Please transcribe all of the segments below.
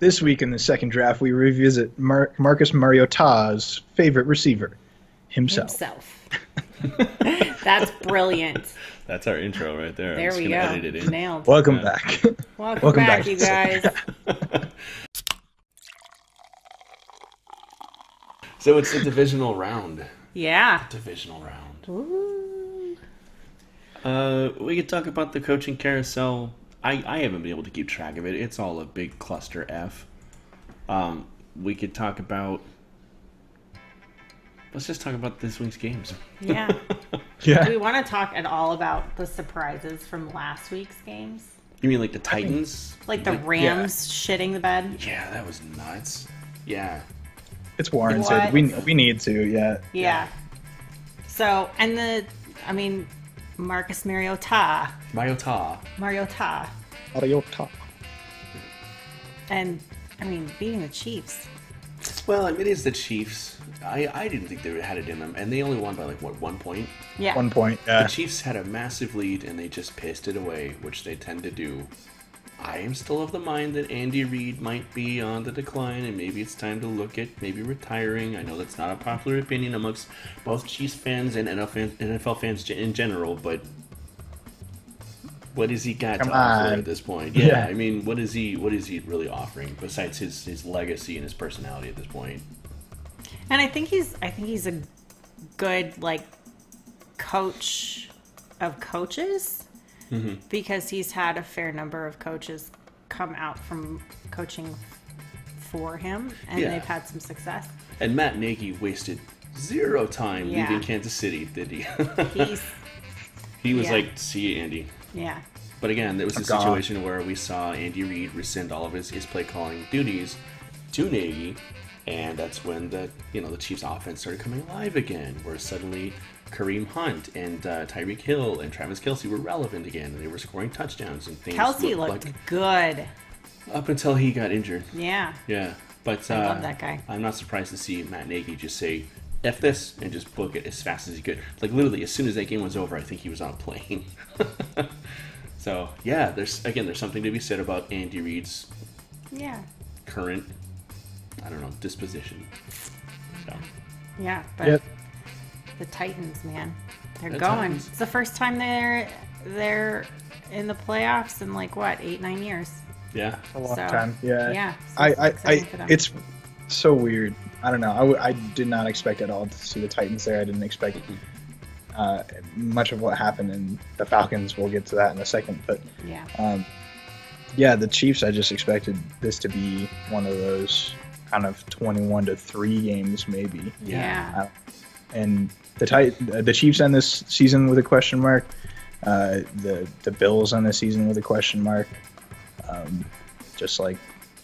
This week in the second draft, we revisit Marcus Mariota's favorite receiver, himself. That's brilliant. That's our intro right there. There we go. Edit it in. Nailed. Welcome back. Welcome back, you guys. So it's the divisional round. Yeah. Divisional round. Ooh. We could talk about the coaching carousel. I haven't been able to keep track of it. It's all a big cluster F. We could talk about... Let's just talk about this week's games. Yeah. Yeah. Do we want to talk at all about the surprises from last week's games? You mean like the Titans? Like the Rams shitting the bed? Yeah, that was nuts. Yeah. It's warranted. We need to, yeah. Yeah. So, and Marcus Mariota. Mariota. Mariota. And, beating the Chiefs. Well, it is the Chiefs. I didn't think they had it in them, and they only won by 1 point? Yeah. 1 point, yeah. The Chiefs had a massive lead, and they just pissed it away, which they tend to do. I am still of the mind that Andy Reid might be on the decline, and maybe it's time to look at maybe retiring. I know that's not a popular opinion amongst both Chiefs fans and NFL fans in general, but what has he got to offer at this point? Yeah, what is he really offering besides his legacy and his personality at this point? And I think he's a good coach of coaches. Mm-hmm. Because he's had a fair number of coaches come out from coaching for him, and they've had some success. And Matt Nagy wasted zero time leaving Kansas City, did he? He was like, see you, Andy. Yeah. But again, there was a situation where we saw Andy Reid rescind all of his play calling duties to Nagy, and that's when the Chiefs offense started coming alive again, where suddenly Kareem Hunt and Tyreek Hill and Travis Kelce were relevant again, and they were scoring touchdowns and things. Kelce looked good up until he got injured. Yeah. Yeah, but I love that guy. I'm not surprised to see Matt Nagy just say F this and just book it as fast as he could. Literally, as soon as that game was over, I think he was on a plane. So yeah, there's something to be said about Andy Reid's current, disposition. So. Yeah, but the Titans, man, they're going. Titans. It's the first time they're in the playoffs in 8-9 years. Yeah, a long time. Yeah, yeah. So it's so weird. I don't know. I did not expect at all to see the Titans there. I didn't expect much of what happened in the Falcons. We'll get to that in a second. But the Chiefs. I just expected this to be one of those kind of 21-3 games, maybe. Yeah. And the Chiefs end this season with a question mark. The Bills end the season with a question mark. Just like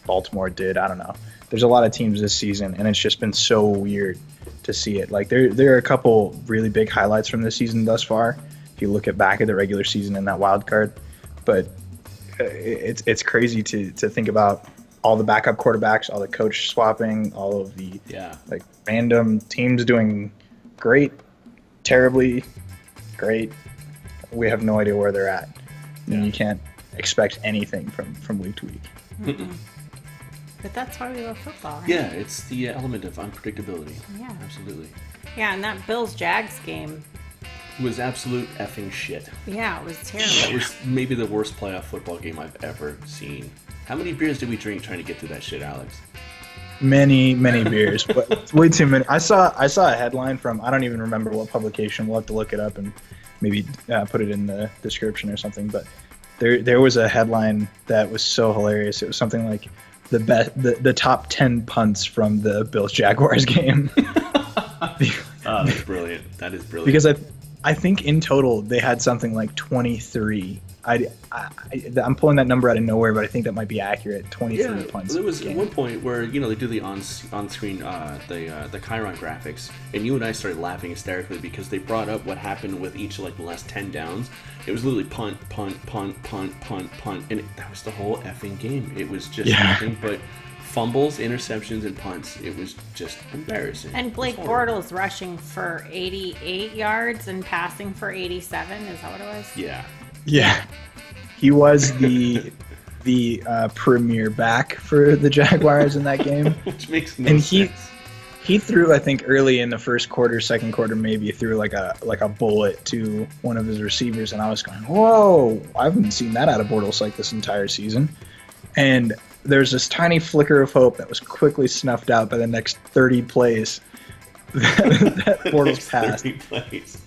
Baltimore did. I don't know. There's a lot of teams this season, and it's just been so weird to see it. There are a couple really big highlights from this season thus far. If you look back at the regular season and that wild card, but it's crazy to think about all the backup quarterbacks, all the coach swapping, all of the random teams doing great, terribly, great. We have no idea where they're at. And you can't expect anything from week to week. Mm-mm. But that's why we love football, right? Yeah, it's the element of unpredictability. Yeah. Absolutely. Yeah, and that Bills-Jags game was absolute effing shit. Yeah, it was terrible. It was maybe the worst playoff football game I've ever seen. How many beers did we drink trying to get through that shit, Alex? Many beers, but way too many. I saw a headline from, I don't even remember what publication. We'll have to look it up and maybe put it in the description or something. But there was a headline that was so hilarious. It was something like the top 10 punts from the Bills Jaguars game. That's brilliant. That is brilliant. Because I think in total they had something like 23. I'm pulling that number out of nowhere, but I think that might be accurate. 23 punts. There was one point where they do the on-screen the Chiron graphics, and you and I started laughing hysterically because they brought up what happened with each the last 10 downs. It was literally punt, and that was the whole effing game. It was just nothing but fumbles, interceptions, and punts. It was just embarrassing. And Blake Bortles rushing for 88 yards and passing for 87. Is that what it was? Yeah. Yeah. He was the premier back for the Jaguars in that game. Which makes no sense. He threw, I think, early in the first quarter, second quarter, maybe threw like a bullet to one of his receivers, and I was going, "Whoa! I haven't seen that out of Bortles like this entire season." And there's this tiny flicker of hope that was quickly snuffed out by the next 30 plays that Bortles passed. 30 plays.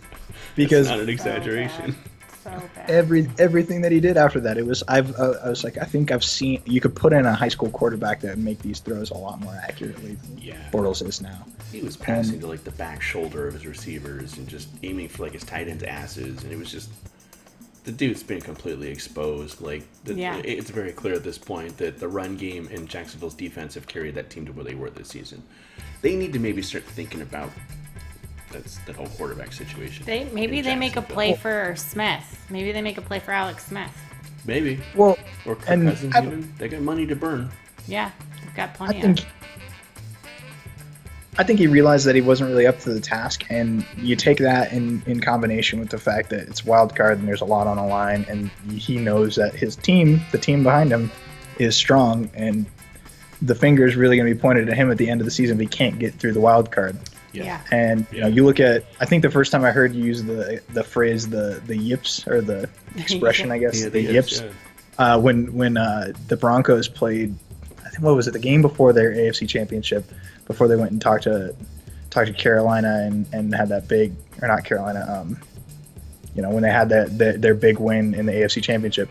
Because that's not an exaggeration. So bad. Everything that he did after that, I was like, I think I've seen, you could put in a high school quarterback that would make these throws a lot more accurately than Bortles is now. He was passing to like the back shoulder of his receivers and just aiming for like his tight ends' asses, and it was just, the dude's been completely exposed. Like, it's very clear at this point that the run game and Jacksonville's defense have carried that team to where they were this season. They need to maybe start thinking about that whole quarterback situation. Maybe they make a play for Smith. Maybe they make a play for Alex Smith. Maybe. Well, or Kirk Cousins even. They got money to burn. Yeah, they've got plenty I think he realized that he wasn't really up to the task, and you take that in combination with the fact that it's wild card and there's a lot on the line, and he knows that his team, the team behind him, is strong, and the finger is really going to be pointed at him at the end of the season if he can't get through the wild card. Yeah. And you look at, I think the first time I heard you use the phrase the yips, or the expression, I guess, the yips, when the Broncos played, I think, what was it, the game before their AFC Championship, before they went and talked to Carolina and had that big, or not Carolina, when they had their big win in the AFC Championship,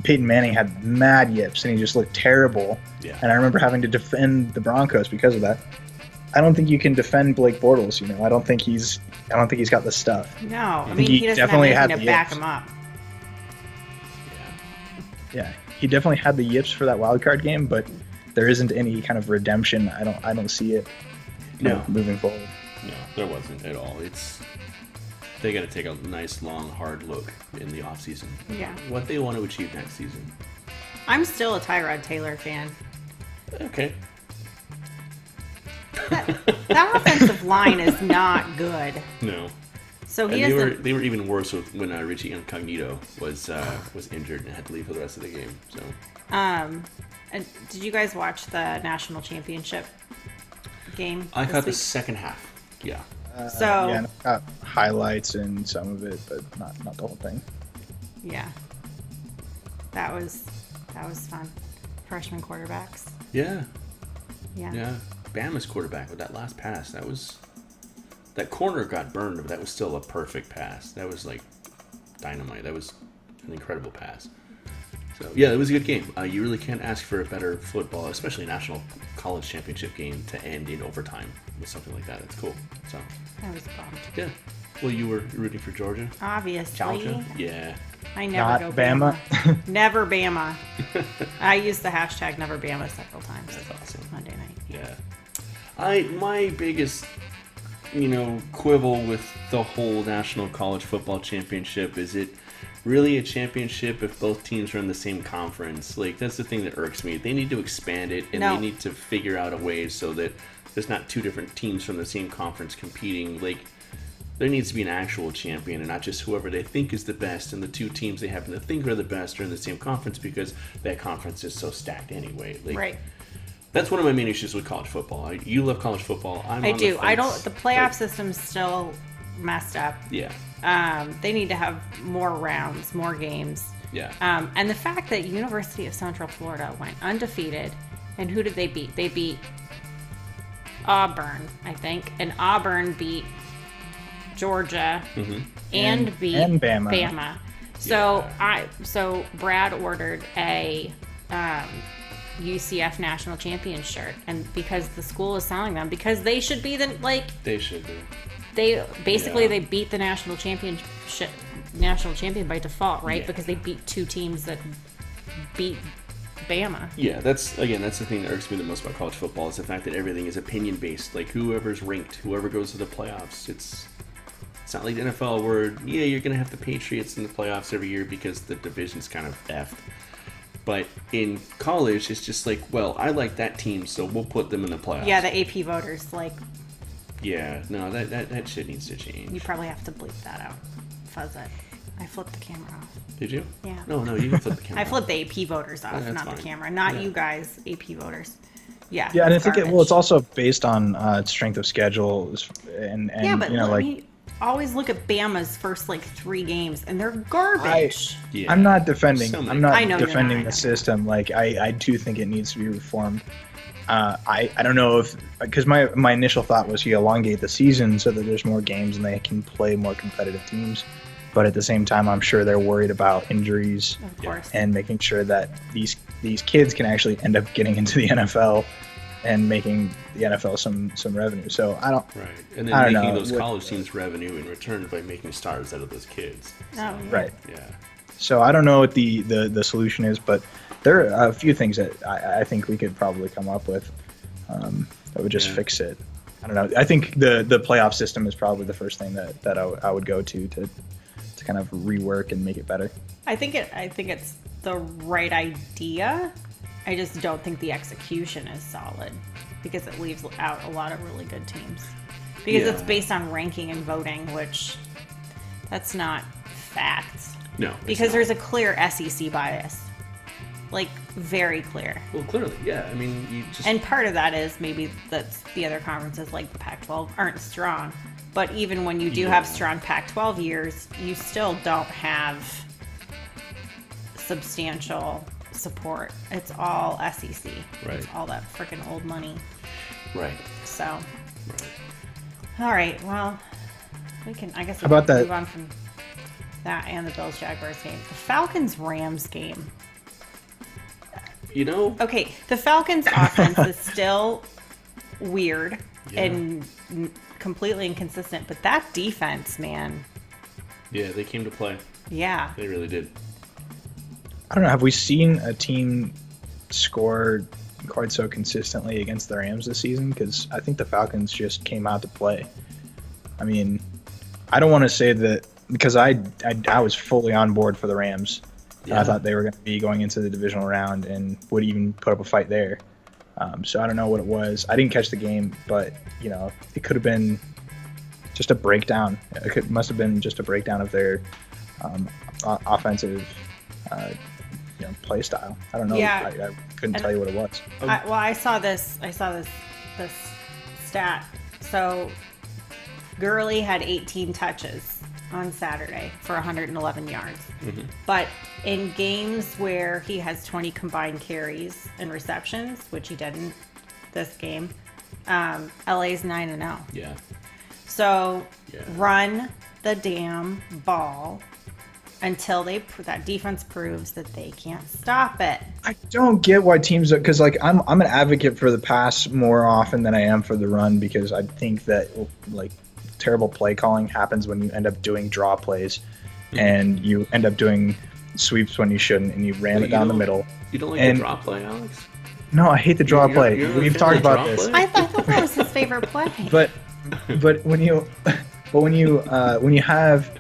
Peyton Manning had mad yips and he just looked terrible. Yeah. And I remember having to defend the Broncos because of that. I don't think you can defend Blake Bortles. I don't think he's got the stuff. No, I mean, he doesn't definitely have anything had to the back yips. him up. Yeah, he definitely had the yips for that wild card game, but there isn't any kind of redemption. I don't see it. Moving forward. No, there wasn't at all. They got to take a nice, long, hard look in the offseason. Yeah. What they want to achieve next season. I'm still a Tyrod Taylor fan. Okay. That offensive line is not good. No. So they were even worse when Richie Incognito was injured and had to leave for the rest of the game. So. And did you guys watch the national championship game? I caught the second half. Yeah. I got highlights and some of it, but not the whole thing. Yeah. That was fun. Freshman quarterbacks. Yeah. Yeah. Yeah. Bama's quarterback with that last pass, that corner got burned, but that was still a perfect pass. That was like dynamite. That was an incredible pass. So yeah, it was a good game. You really can't ask for a better football, especially a national college championship game, to end in overtime with something like that. It's cool. So I was bummed. yeah. Well, you were rooting for Georgia. Obviously. Georgia. Yeah. I never Not go Bama. Never Bama. I used the hashtag Never Bama several times. That's awesome. Monday night. Yeah. My biggest, quibble with the whole National College Football Championship, is it really a championship if both teams are in the same conference? Like, that's the thing that irks me. They need to expand it, and they need to figure out a way so that there's not two different teams from the same conference competing. Like, there needs to be an actual champion and not just whoever they think is the best, and the two teams they happen to think are the best are in the same conference because that conference is so stacked anyway. Like, right. That's one of my main issues with college football. You love college football. I do. The playoff system's still messed up. Yeah. They need to have more rounds, more games. Yeah. And the fact that University of Central Florida went undefeated, and who did they beat? They beat Auburn, I think, and Auburn beat Georgia and beat Bama. So Brad ordered a UCF national champion shirt, and because the school is selling them, because they should be they should be. They basically they beat the national champion by default, right? Yeah. Because they beat two teams that beat Bama. Yeah, that's the thing that irks me the most about college football, is the fact that everything is opinion based. Like, whoever's ranked, whoever goes to the playoffs. It's not like the NFL where you're gonna have the Patriots in the playoffs every year because the division's kind of effed. But in college, it's just like, well, I like that team, so we'll put them in the playoffs. Yeah, the AP voters, like... Yeah, no, that shit needs to change. You probably have to bleep that out. Fuzz it. I flipped the camera off. Did you? Yeah. No, you didn't flip the camera I flipped the AP voters off, that's not fine. the camera. Not you guys, AP voters. Yeah. Yeah, and I think garbage. it's also based on strength of schedule, and Yeah, but you know, I mean, always look at Bama's first 3 games, and they're garbage. I'm not defending. So I'm not I know you're defending not, the system. Like I do think it needs to be reformed. I don't know if because my initial thought was you elongate the season so that there's more games and they can play more competitive teams. But at the same time, I'm sure they're worried about injuries Of course. and making sure that these kids can actually end up getting into the NFL and making the NFL some revenue. So I don't. Right, and then making those college teams revenue in return by making stars out of those kids. So, Oh, yeah. Right. Yeah. So I don't know what the solution is, but there are a few things that I think we could probably come up with that would just fix it. I don't know. I think the playoff system is probably the first thing that I would go to kind of rework and make it better. I think it's the right idea. I just don't think the execution is solid because it leaves out a lot of really good teams. Because it's based on ranking and voting, which that's not facts. No. Because there's a clear SEC bias. Very clear. Well, clearly, yeah. I mean, you just... And part of that is maybe that's the other conferences like the Pac-12 aren't strong. But even when you do have strong Pac-12 years, you still don't have substantial support. It's all SEC. Right. It's all that freaking old money. Right. So, Right. all right. Well, we can How about that? move on from that and the Bills-Jaguars game. The Falcons-Rams game. You know... Okay, the Falcons' offense is still weird and completely inconsistent, but that defense, man. Yeah, they came to play. Yeah. They really did. I don't know. Have we seen a team score quite so consistently against the Rams this season? Because I think the Falcons just came out to play. I mean, I don't want to say that because I was fully on board for the Rams. Yeah. I thought they were going to be going into the divisional round and would even put up a fight there. So I don't know what it was. I didn't catch the game, but it could have been just a breakdown. Must have been just a breakdown of their offensive play style. I don't know. Yeah. I couldn't tell you what it was. I saw this stat. So Gurley had 18 touches on Saturday for 111 yards. Mm-hmm. But in games where he has 20 combined carries and receptions, which he didn't this game, LA's 9-0. Yeah. So run the damn ball until that defense proves that they can't stop it. I don't get why teams because I'm an advocate for the pass more often than I am for the run because I think that terrible play calling happens when you end up doing draw plays and you end up doing sweeps when you shouldn't and you ram it down the middle. You don't like the draw play, Alex? No, I hate the draw play. We've talked about this. I thought that was his favorite play. But when you have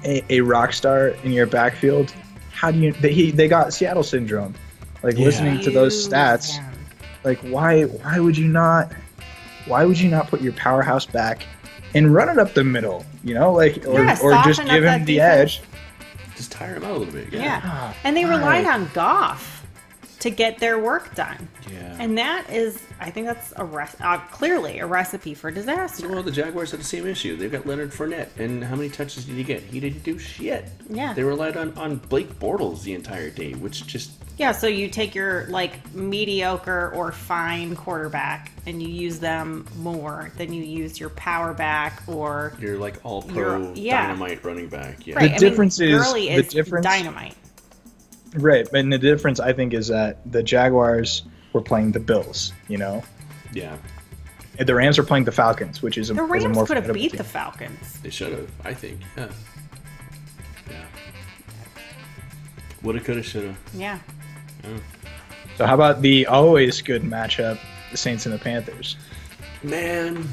a rock star in your backfield, how do you they got Seattle syndrome. Listening to those stats, why would you not put your powerhouse back and run it up the middle, or just give him the edge. Just tire him out a little bit. Yeah. And they relied on Goff to get their work done. Yeah. And that is, I think that's clearly a recipe for disaster. Well, the Jaguars had the same issue. They've got Leonard Fournette, and how many touches did he get? He didn't do shit. Yeah. They relied on Blake Bortles the entire day, which just... Yeah, so you take your, mediocre or fine quarterback, and you use them more than you use your power back or... Your, all-pro dynamite running back. Yeah. Right. The difference is... Gurley is dynamite. Right, and the difference, I think, is that the Jaguars were playing the Bills, Yeah. And the Rams are playing the Falcons, which is a The more Rams could have formidable beat team. the Falcons. They should have, I think. Yeah. Yeah. Woulda, coulda, shoulda. Yeah. So how about the always good matchup, the Saints and the Panthers? Man,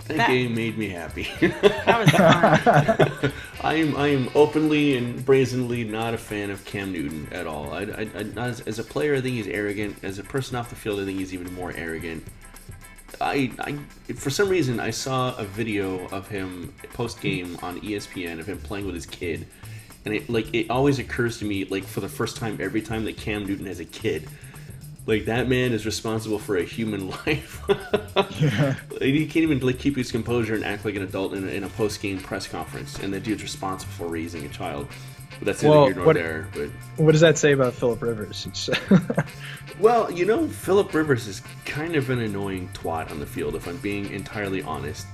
that game made me happy. That was fun. I am openly and brazenly not a fan of Cam Newton at all. As a player, I think he's arrogant. As a person off the field, I think he's even more arrogant. I for some reason I saw a video of him post game on ESPN of him playing with his kid, and it always occurs to me like for the first time every time that Cam Newton has a kid. Like, that man is responsible for a human life. Yeah. He can't even like keep his composure and act like an adult in a post-game press conference. And that dude's responsible for raising a child. But that's neither here nor there. But what does that say about Phillip Rivers? Well, Phillip Rivers is kind of an annoying twat on the field, if I'm being entirely honest.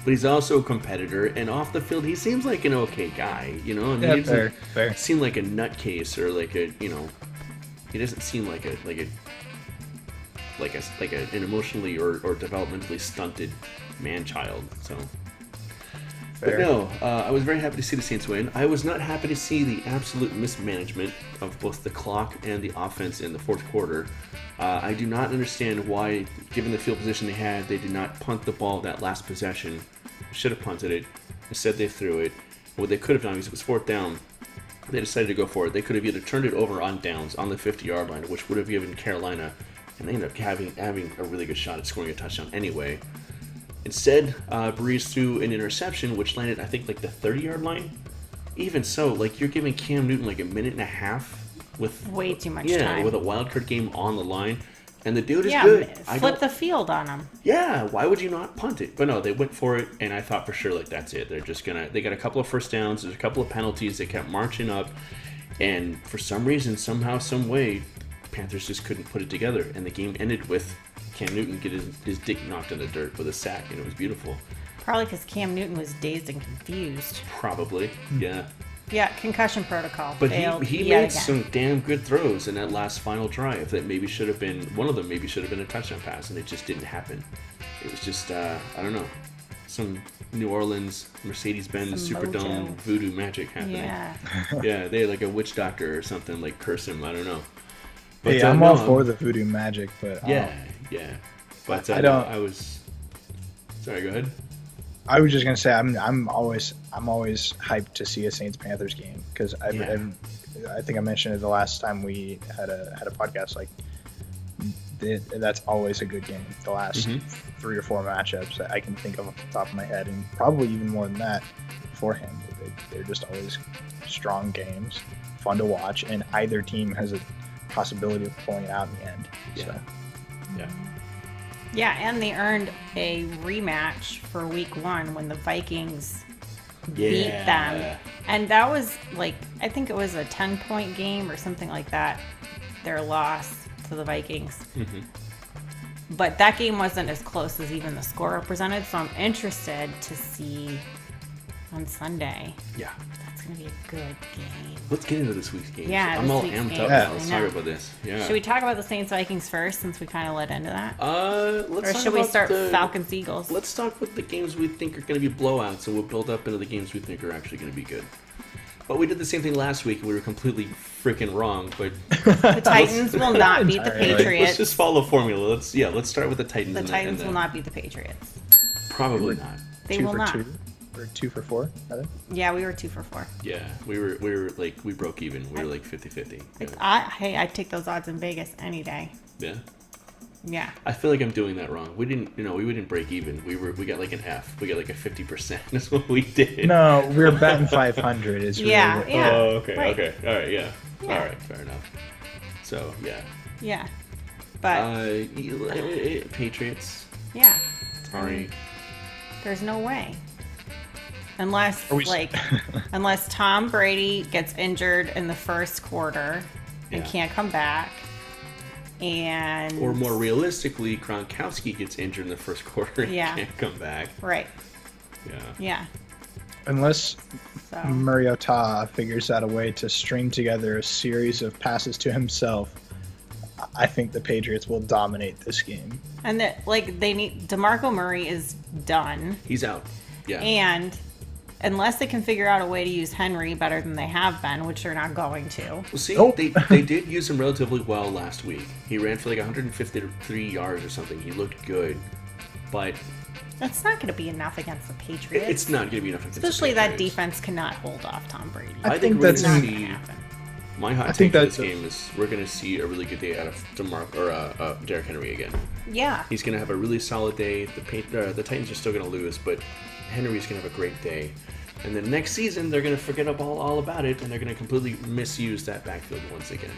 But he's also a competitor, and off the field, he seems like an okay guy. I mean, he doesn't seem like a nutcase or like a, he doesn't seem like an emotionally or developmentally stunted man-child. So, but no, I was very happy to see the Saints win. I was not happy to see the absolute mismanagement of both the clock and the offense in the fourth quarter. I do not understand why, given the field position they had, they did not punt the ball that last possession. Should have punted it. Instead, they threw it. What they could have done, because it was fourth down, they decided to go for it. They could have either turned it over on downs on the 50-yard line, which would have given Carolina, and they ended up having a really good shot at scoring a touchdown anyway. Instead, Breeze threw an interception, which landed, I think, like the 30-yard line. Even so, like, you're giving Cam Newton like a minute and a half with way too much time. With a wildcard game on the line, and the dude is good. Flip the field on him. Yeah, why would you not punt it? But no, they went for it, and I thought for sure like that's it. They're just they got a couple of first downs. There's a couple of penalties. They kept marching up, and for some reason, somehow, some way, Panthers just couldn't put it together, and the game ended with Cam Newton get his dick knocked in the dirt with a sack, and it was beautiful. Probably because Cam Newton was dazed and confused. Probably, yeah. Yeah, concussion protocol. But he made some damn good throws in that last final drive that maybe should have been, one of them maybe should have been a touchdown pass, and it just didn't happen. It was just, I don't know, some New Orleans Mercedes-Benz Superdome voodoo magic happening. Yeah. Yeah, they had like a witch doctor or something, like curse him, I don't know. But, hey, I'm all for the voodoo magic, but... Yeah. But I don't... Sorry, go ahead. I was just gonna say I'm always hyped to see a Saints Panthers game because I think I mentioned it the last time we had a podcast. Like that's always a good game. The last 3 or 4 matchups that I can think of off the top of my head, and probably even more than that beforehand. They're just always strong games, fun to watch, and either team has a possibility of pulling it out in the end. Yeah. So. Yeah. Yeah, and they earned a rematch for week 1 when the Vikings beat them. And that was like, I think it was a 10-point game or something like that, their loss to the Vikings. Mm-hmm. But that game wasn't as close as even the score represented, so I'm interested to see on Sunday. Yeah. It's going to be a good game. Let's get into this week's game. Yeah, I'm all amped up. Yeah. Let's talk about this. Yeah. Should we talk about the Saints-Vikings first, since we kind of led into that? Or should we start Falcons Eagles? Let's talk with the games we think are going to be blowouts, and we'll build up into the games we think are actually going to be good. But we did the same thing last week, and we were completely freaking wrong. But the Titans will not beat the Patriots. Let's just follow formula. Let's start with the Titans. The Titans will not beat the Patriots. Probably not. They will not. 2 for 4, I think. Yeah, we were 2 for 4. Yeah, we were like, we broke even. We were like 50-50. I'd take those odds in Vegas any day. Yeah. Yeah. I feel like I'm doing that wrong. We didn't break even. We got like an F. We got like a 50%. That's what we did. No, we were betting 500. Is really yeah. Oh, okay. Right. Okay. All right. Yeah. All right. Fair enough. So yeah. Yeah. But Patriots. Yeah. Sorry. There's no way. Unless unless Tom Brady gets injured in the first quarter and can't come back, or more realistically, Gronkowski gets injured in the first quarter and can't come back. Right. Yeah. Unless Mariota figures out a way to string together a series of passes to himself, I think the Patriots will dominate this game. And they need DeMarco Murray is done. He's out. Yeah. And unless they can figure out a way to use Henry better than they have been, which they're not going to. Well, see, they did use him relatively well last week. He ran for like 153 yards or something. He looked good, but that's not going to be enough against the Patriots. It's not going to be enough against Especially the Patriots. that defense cannot hold off Tom Brady. I think that's going to happen. My hot take for this game is we're going to see a really good day out of Derrick Henry again. Yeah. He's going to have a really solid day. The Titans are still going to lose, but Henry's going to have a great day. And then next season, they're going to forget all about it, and they're going to completely misuse that backfield once again.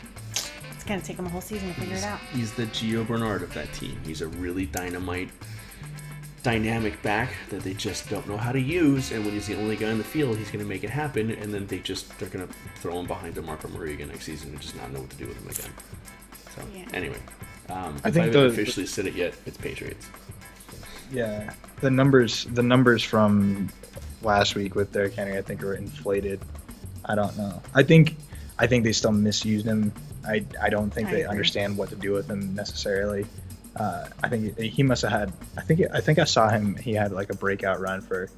It's going to take him a whole season to figure it out. He's the Gio Bernard of that team. He's a really dynamic back that they just don't know how to use, and when he's the only guy on the field, he's going to make it happen, and then they're going to throw him behind DeMarco Murray again next season and just not know what to do with him again. So, anyway, I haven't officially said it yet, it's Patriots. Yeah, the numbers from last week with Derrick Henry, I think, are inflated. I don't know. I think they still misused him. I don't think they understand what to do with him necessarily. I think he must have had. I think I saw him. He had like a breakout run for,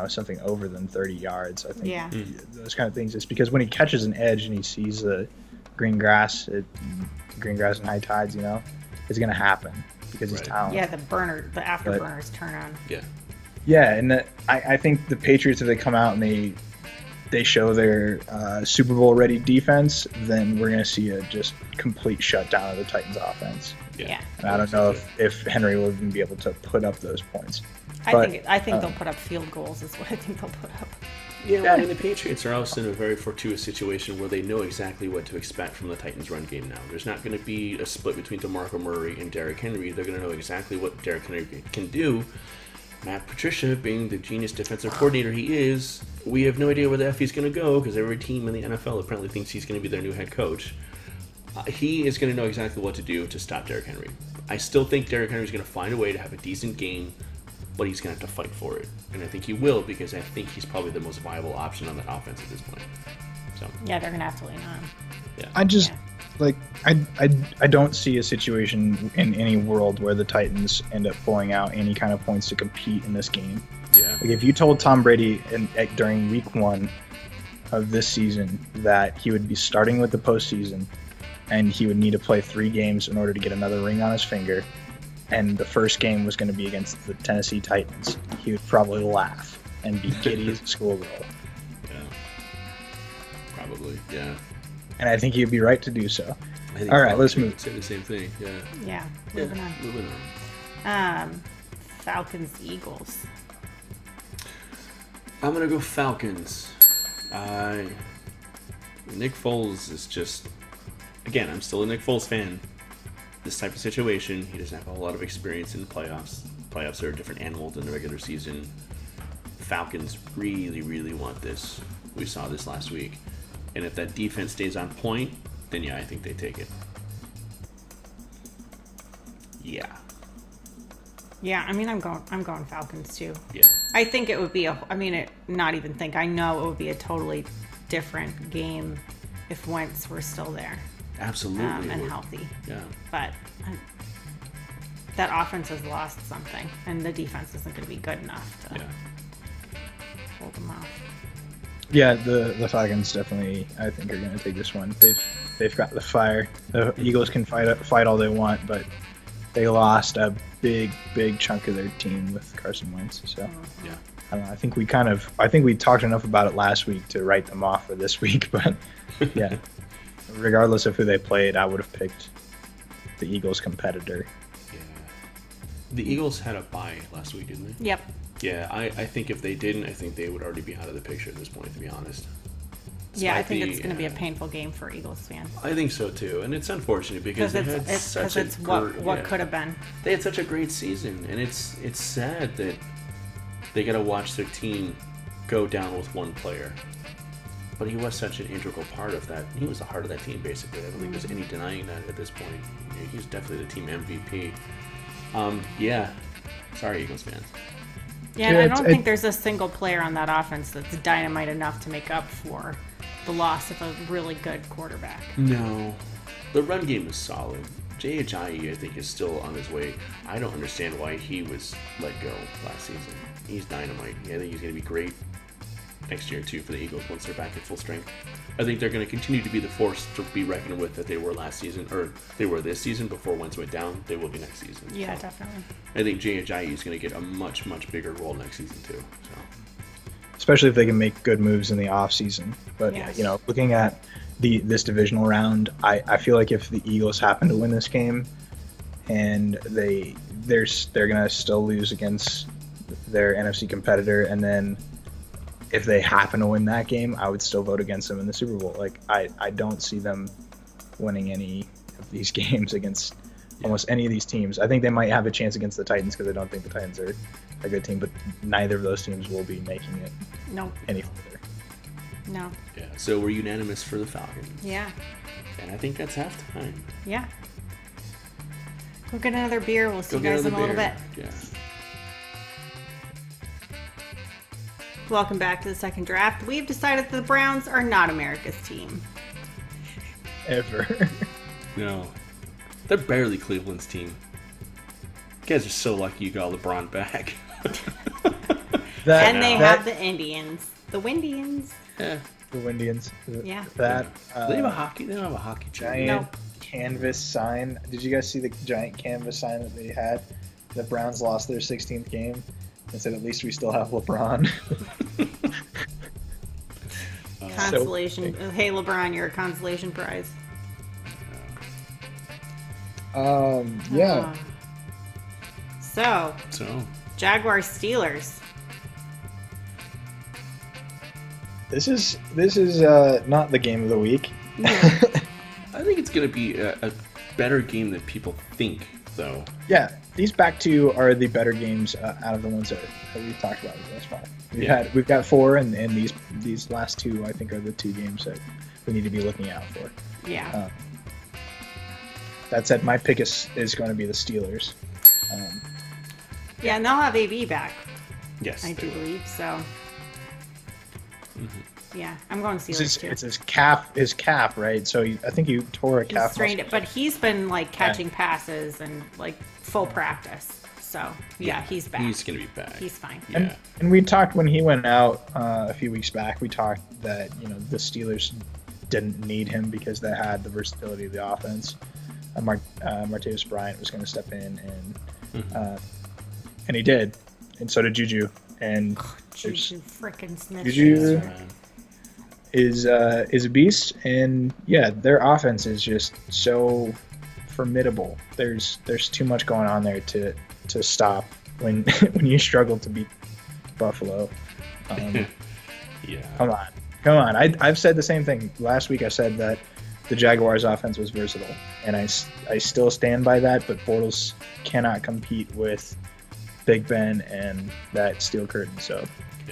something over than 30 yards. I think those kind of things. It's because when he catches an edge and he sees the green grass and high tides, it's gonna happen because he's talented. Yeah, the afterburners turn on. Yeah. Yeah, and I think the Patriots, if they come out and they show their Super Bowl ready defense, then we're gonna see a just complete shutdown of the Titans offense. Yeah. And I don't know if Henry will even be able to put up those points. I think they'll put up field goals is what I think they'll put up. Yeah, well, I mean, the Patriots are also in a very fortuitous situation where they know exactly what to expect from the Titans' run game now. There's not going to be a split between DeMarco Murray and Derrick Henry. They're going to know exactly what Derrick Henry can do. Matt Patricia, being the genius defensive coordinator he is, we have no idea where the F he's going to go because every team in the NFL apparently thinks he's going to be their new head coach. He is going to know exactly what to do to stop Derrick Henry. I still think Derrick Henry is going to find a way to have a decent game, but he's going to have to fight for it. And I think he will because I think he's probably the most viable option on that offense at this point. So yeah, they're going to have to lean on him. Yeah. I don't see a situation in any world where the Titans end up pulling out any kind of points to compete in this game. Yeah. Like if you told Tom Brady during week 1 of this season that he would be starting with the postseason and he would need to play 3 games in order to get another ring on his finger, and the first game was going to be against the Tennessee Titans, he would probably laugh and be giddy as a schoolgirl. Yeah. Probably, yeah. And I think he'd be right to do so. All right, let's move. Say the same thing, yeah. Yeah, moving on. Falcons Eagles. I'm going to go Falcons. Nick Foles is just... Again, I'm still a Nick Foles fan. This type of situation, he doesn't have a whole lot of experience in the playoffs. Playoffs are a different animal than the regular season. Falcons really, really want this. We saw this last week. And if that defense stays on point, then yeah, I think they take it. Yeah. Yeah, I mean, I'm going Falcons too. Yeah. I think it would be I know it would be a totally different game if Wentz were still there. Absolutely. And healthy. Yeah. But that offense has lost something, and the defense isn't going to be good enough to hold them off. Yeah, the Falcons definitely, I think, are going to take this one. They've got the fire. The Eagles can fight all they want, but they lost a big chunk of their team with Carson Wentz. So yeah, I don't know. I think we talked enough about it last week to write them off for this week. But yeah, regardless of who they played, I would have picked the Eagles competitor. Yeah, the Eagles had a bye last week, didn't they? Yep. Yeah, I think if they didn't, I think they would already be out of the picture at this point, to be honest. Yeah, I think it's going to be a painful game for Eagles fans. I think so too, and it's unfortunate because they had what could have been. They had such a great season, and it's sad that they got to watch their team go down with one player. But he was such an integral part of that. He was the heart of that team, basically. I don't think there's any denying that at this point. He's definitely the team MVP. Yeah, sorry, Eagles fans. Yeah, and I don't think there's a single player on that offense that's dynamite enough to make up for the loss of a really good quarterback. No. The run game is solid. Ajayi, I think, is still on his way. I don't understand why he was let go last season. He's dynamite. I think he's going to be great next year, too, for the Eagles once they're back at full strength. I think they're going to continue to be the force to be reckoned with that they were last season, or they were this season before Wentz went down. They will be next season. Yeah, so definitely. I think Ajayi is going to get a much, much bigger role next season, too. So, especially if they can make good moves in the off season. But yes. looking at this divisional round. I feel like if the Eagles happen to win this game, and they're gonna still lose against their NFC competitor, and then if they happen to win that game, I would still vote against them in the Super Bowl. Like I don't see them winning any of these games against almost any of these teams. I think they might have a chance against the Titans because I don't think the Titans are a good team, but neither of those teams will be making it any further. No. Yeah. So we're unanimous for the Falcons. Yeah. And I think that's halftime. Yeah. Go get another beer. We'll see you guys in a little bit. Yeah. Welcome back to the second draft. We've decided that the Browns are not America's team. Ever. No. They're barely Cleveland's team. You guys are so lucky you got LeBron back. And they have the Indians. The Windians. Yeah. The Windians. Yeah. That. They have a hockey. They don't have a hockey team. Giant canvas sign. Did you guys see the giant canvas sign that they had? The Browns lost their 16th game and said, "At least we still have LeBron." Consolation. Hey, LeBron, you're a consolation prize. Yeah. So. Jaguars Steelers. This is not the game of the week. Yeah. I think it's going to be a better game than people think, though. Yeah, these back two are the better games out of the ones that we've talked about thus far. We've got four, and these last two I think are the two games that we need to be looking out for. Yeah. That said, my pick is going to be the Steelers. Yeah, and they'll have AB back. Yes, I do believe so. Mm-hmm. Yeah, I'm going Steelers too. It's his calf, right? So I think you tore a calf. He strained it, but he's been like catching passes and like full practice. So yeah, he's back. He's gonna be back. He's fine. Yeah. And we talked when he went out a few weeks back. We talked that the Steelers didn't need him because they had the versatility of the offense. Martavis Bryant was going to step in, and he did, and so did Juju. And Juju freaking Smith. Juju is a beast, and yeah, their offense is just so formidable. There's too much going on there to stop when when you struggle to beat Buffalo. Yeah. Come on. I've said the same thing. Last week I said that the Jaguars offense was versatile, and I still stand by that, but Bortles cannot compete with Big Ben and that steel curtain. So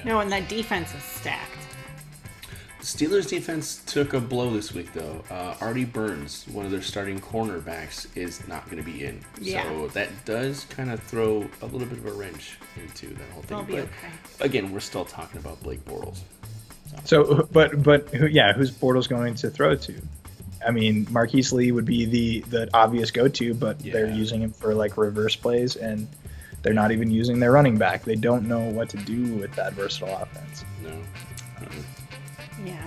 no, and that defense is stacked. The Steelers defense took a blow this week, though. Artie Burns, one of their starting cornerbacks, is not going to be in. Yeah. So that does kind of throw a little bit of a wrench into that whole thing. They'll be but okay. Again, we're still talking about Blake Bortles. But who's Bortles going to throw to? I mean, Marquise Lee would be the obvious go-to, but they're using him for like reverse plays, and they're not even using their running back. They don't know what to do with that versatile offense. No. Yeah.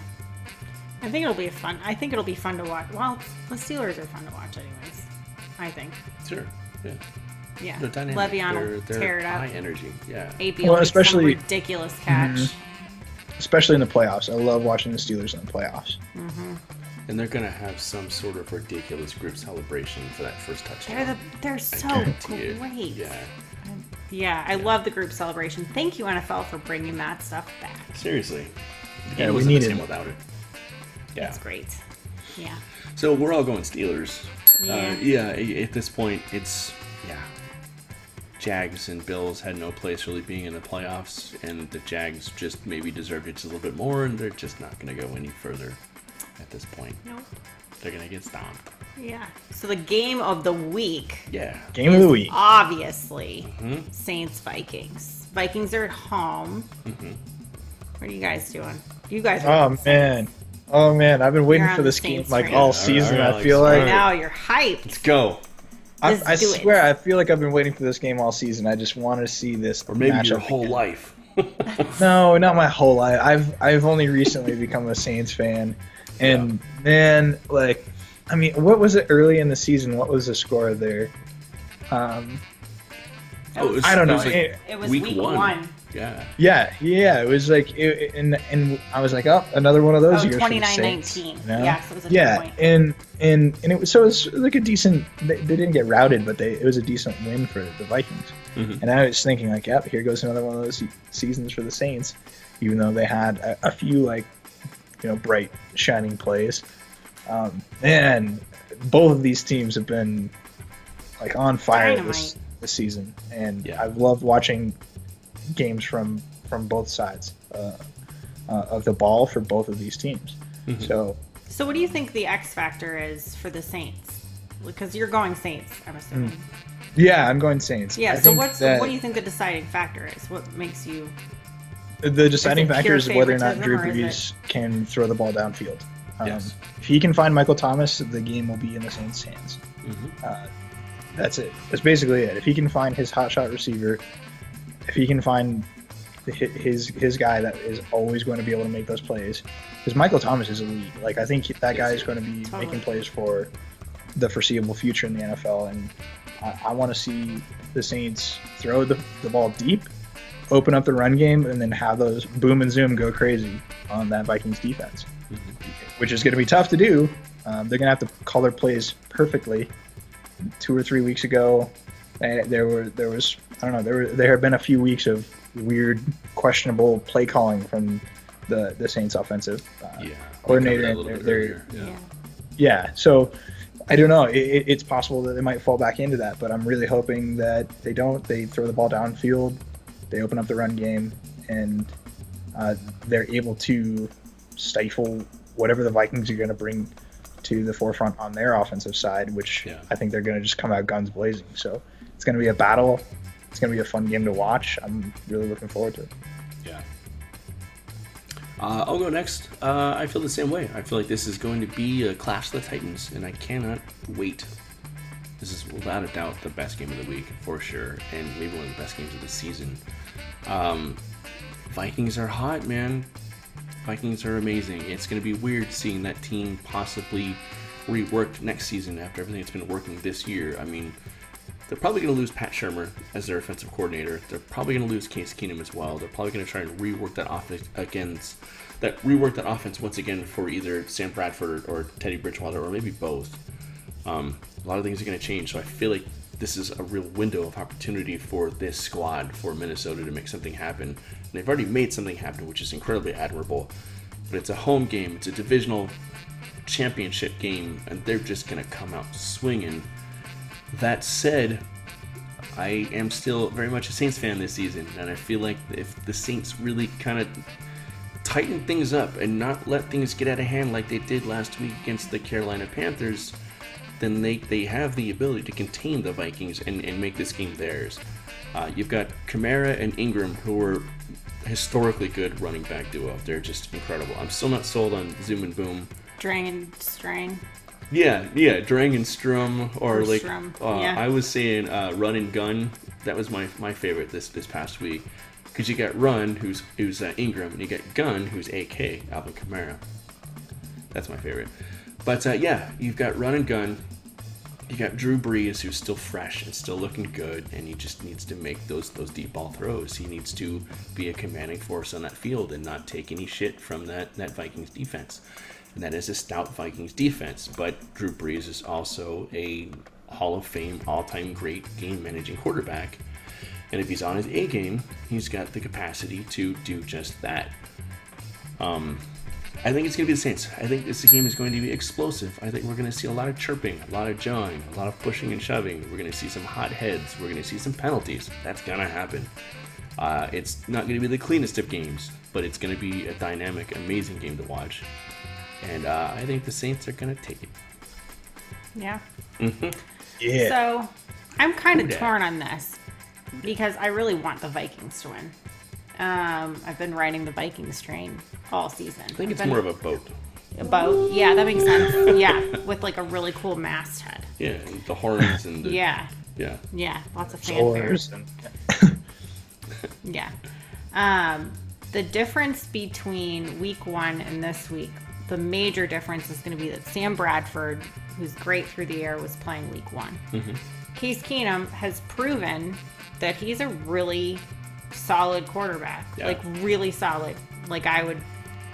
I think it'll be fun to watch. Well, the Steelers are fun to watch anyways, I think. Sure. Yeah. Yeah. They're dynamic. Le'Veon will tear it up. High energy. Yeah. AP will make some ridiculous catch. Especially in the playoffs. I love watching the Steelers in the playoffs. Mm-hmm. And they're going to have some sort of ridiculous group celebration for that first touchdown. They're so great. Yeah. Yeah, I love the group celebration. Thank you, NFL, for bringing that stuff back. Seriously. Yeah, we need it without it. Yeah. That's great. Yeah. So we're all going Steelers. Yeah. At this point, it's, Jags and Bills had no place really being in the playoffs, and the Jags just maybe deserved it just a little bit more, and they're just not going to go any further at this point. Nope. They're going to get stomped. Yeah. So the game of the week. Yeah. Game of the week. Obviously, Saints Vikings. Vikings are at home. Mm-hmm. What are you guys doing? You guys are Oh man, I've been waiting for this game all season. All right, I feel like now you're hyped. Let's go. I swear, I feel like I've been waiting for this game all season. I just want to see this. Or maybe matchup your whole again. life. No, not my whole life. I've only recently become a Saints fan, and man, like, I mean, what was it early in the season? What was the score there? I don't know. It was week one. Yeah. It was like, and I was like, oh, another one of those years. 29-19. You know? Yeah, so it was a 10 point. and it was like a decent. They didn't get routed, but it was a decent win for the Vikings. Mm-hmm. And I was thinking like, yep, here goes another one of those seasons for the Saints, even though they had a few like, bright shining plays. And both of these teams have been like on fire this season, and I've loved watching games from both sides of the ball for both of these teams. Mm-hmm. So what do you think the X factor is for the Saints? Because you're going Saints, I'm assuming. Yeah, I'm going Saints. Yeah. So what do you think the deciding factor is? What makes you? The deciding factor is whether or not Drew Brees can throw the ball downfield. Yes. If he can find Michael Thomas, the game will be in the Saints' hands. Mm-hmm. That's it. That's basically it. If he can find his hotshot receiver, if he can find his guy that is always going to be able to make those plays, because Michael Thomas is elite. Like, I think that guy is going to be making plays for the foreseeable future in the NFL, and I want to see the Saints throw the ball deep, open up the run game, and then have those boom and zoom go crazy on that Vikings defense, which is going to be tough to do. They're going to have to call their plays perfectly. 2 or 3 weeks ago, there had been a few weeks of weird, questionable play calling from the Saints offensive coordinator. So I don't know. It's possible that they might fall back into that, but I'm really hoping that they don't. They throw the ball downfield, they open up the run game, and they're able to stifle whatever the Vikings are going to bring to the forefront on their offensive side, which I think they're going to just come out guns blazing. So it's going to be a battle. It's going to be a fun game to watch. I'm really looking forward to it. Yeah. I'll go next. I feel the same way. I feel like this is going to be a Clash of the Titans, and I cannot wait. This is without a doubt the best game of the week, for sure, and maybe one of the best games of the season. Vikings are hot, man. Vikings are amazing. It's going to be weird seeing that team possibly reworked next season after everything that's been working this year. I mean, they're probably going to lose Pat Shurmur as their offensive coordinator. They're probably going to lose Case Keenum as well. They're probably going to try and rework that offense once again for either Sam Bradford or Teddy Bridgewater, or maybe both. A lot of things are going to change, so I feel like this is a real window of opportunity for this squad, for Minnesota, to make something happen. And they've already made something happen, which is incredibly admirable. But it's a home game. It's a divisional championship game, and they're just going to come out swinging. That said, I am still very much a Saints fan this season, and I feel like if the Saints really kind of tighten things up and not let things get out of hand like they did last week against the Carolina Panthers, then they have the ability to contain the Vikings and make this game theirs. You've got Kamara and Ingram, who are historically good running back duo. They're just incredible. I'm still not sold on Zoom and Boom. Drang and Strang. Yeah, Drang and Strum, or like Strum. I was saying Run and Gun. That was my favorite this past week, because you got Run, who's Ingram, and you got Gun, who's AK, Alvin Kamara. That's my favorite. But you've got Run and Gun. You got Drew Brees, who's still fresh and still looking good, and he just needs to make those deep ball throws. He needs to be a commanding force on that field and not take any shit from that Vikings defense. And that is a stout Vikings defense, but Drew Brees is also a Hall of Fame, all-time great game-managing quarterback. And if he's on his A game, he's got the capacity to do just that. I think it's going to be the Saints. I think this game is going to be explosive. I think we're going to see a lot of chirping, a lot of jawing, a lot of pushing and shoving. We're going to see some hot heads. We're going to see some penalties. That's going to happen. It's not going to be the cleanest of games, but it's going to be a dynamic, amazing game to watch. And I think the Saints are going to take it. Yeah. Mm-hmm. Yeah. So I'm kind of torn on this because I really want the Vikings to win. I've been riding the Vikings train all season. I think it's more of a boat. A boat? Yeah, that makes sense. Yeah, with like a really cool masthead. Yeah, and the horns and the... Yeah, lots of fanfare. Yeah. The difference between week 1 and this week, the major difference is going to be that Sam Bradford, who's great through the air, was playing week 1. Mm-hmm. Case Keenum has proven that he's a really solid quarterback, Yeah. like really solid. Like I would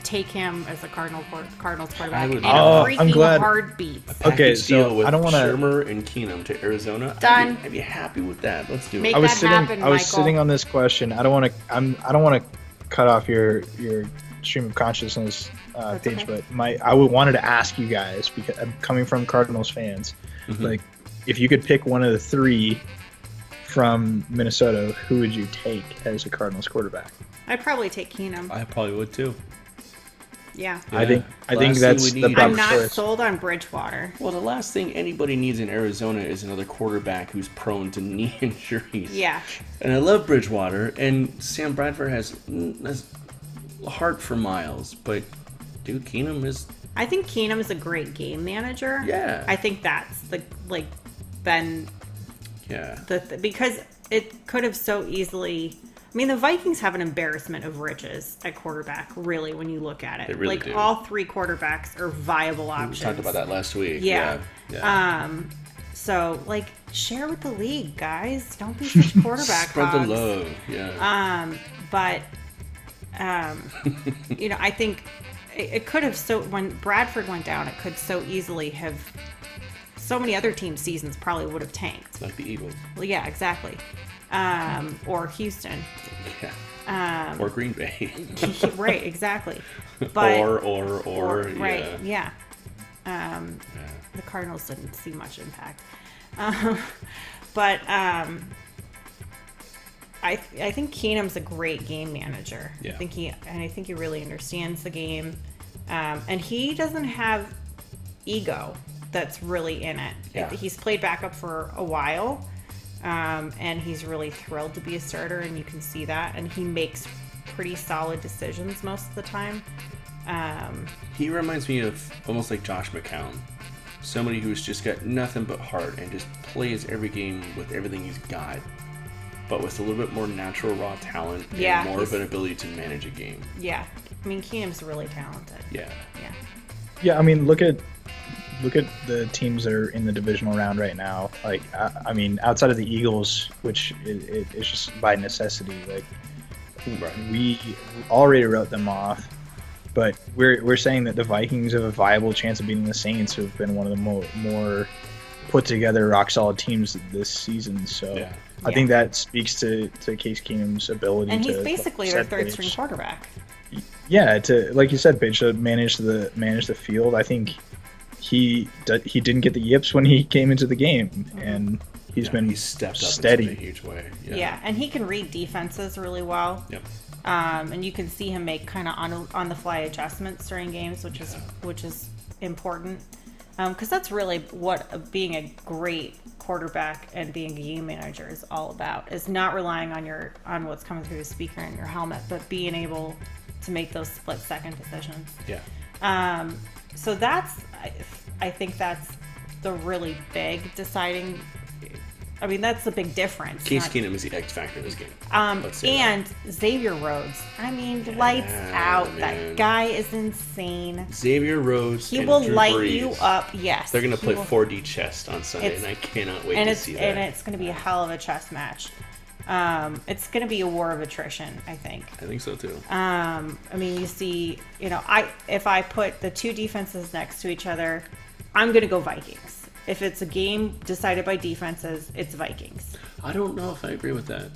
take him as a Cardinals quarterback in a I'm freaking glad. heartbeat. Okay, Package deal so with I don't want to. Shermer and Keenum to Arizona. Done. I'd be happy with that. Let's do Make it. I was that sitting. happen, I was Michael. sitting on this question. I don't want to. I don't want to cut off your stream of consciousness page, okay. but I wanted to ask you guys, because I'm coming from Cardinals fans, like if you could pick one of the three from Minnesota, who would you take as a Cardinals quarterback? I'd probably take Keenum. I probably would too. Yeah. I think Last that's thing the we need. proper I'm not choice. sold on Bridgewater. Well, the last thing anybody needs in Arizona is another quarterback who's prone to knee injuries. Yeah. And I love Bridgewater, and Sam Bradford has heart for miles, but dude, Keenum is. I think Keenum is a great game manager. Yeah. I think that's been Yeah. because it could have so easily. I mean, the Vikings have an embarrassment of riches at quarterback, really, when you look at it. They really like do. All three quarterbacks are viable We options. talked about that last week. Yeah. Yeah. So, share with the league, guys. Don't be such quarterback Spread hogs. the love. Yeah. But, I think it could have when Bradford went down, it could so easily have. So many other teams' seasons probably would have tanked. Like the Eagles. Well, yeah, exactly. Or Houston. Yeah. Or Green Bay. Right, exactly. But or right, yeah. The Cardinals didn't see much impact. I think Keenum's a great game manager. Yeah. I think he really understands the game. And he doesn't have ego that's really in it. Yeah. He's played backup for a while. And he's really thrilled to be a starter, and you can see that. And he makes pretty solid decisions most of the time. He reminds me of almost like Josh McCown. Somebody who's just got nothing but heart and just plays every game with everything he's got, but with a little bit more natural raw talent and more of an ability to manage a game. Yeah. I mean, Keenum's really talented. Yeah. Yeah. Yeah, I mean, look at the teams that are in the divisional round right now. Like, I mean, outside of the Eagles, which it's just by necessity. Like, we already wrote them off, but we're saying that the Vikings have a viable chance of beating the Saints, who have been one of the more put together, rock solid teams this season. So I think that speaks to Case Keenum's ability. And he's to basically their third string quarterback. Yeah, to, like you said, Paige, to manage the field. I think he didn't get the yips when he came into the game, and he's stepped up steady in such a huge way. Yeah, and he can read defenses really well. Yep. And you can see him make kind of on the fly adjustments during games, which is important, because that's really what being a great quarterback and being a game manager is all about. Is not relying on what's coming through the speaker in your helmet, but being able to make those split-second decisions. Yeah. So I think that's the really big deciding. I mean, that's the big difference. Case Keenum is the X factor in this game. And Xavier Rhodes. I mean, lights out. Man. That guy is insane. Xavier Rhodes. He and will Drew light Brees. you up. Yes. They're going to play 4D chess on Sunday, and I cannot wait to see that. And it's going to be a hell of a chess match. It's going to be a war of attrition, I think. I think so too. I mean, you see, if I put the two defenses next to each other, I'm going to go Vikings. If it's a game decided by defenses, it's Vikings. I don't know if I agree with that.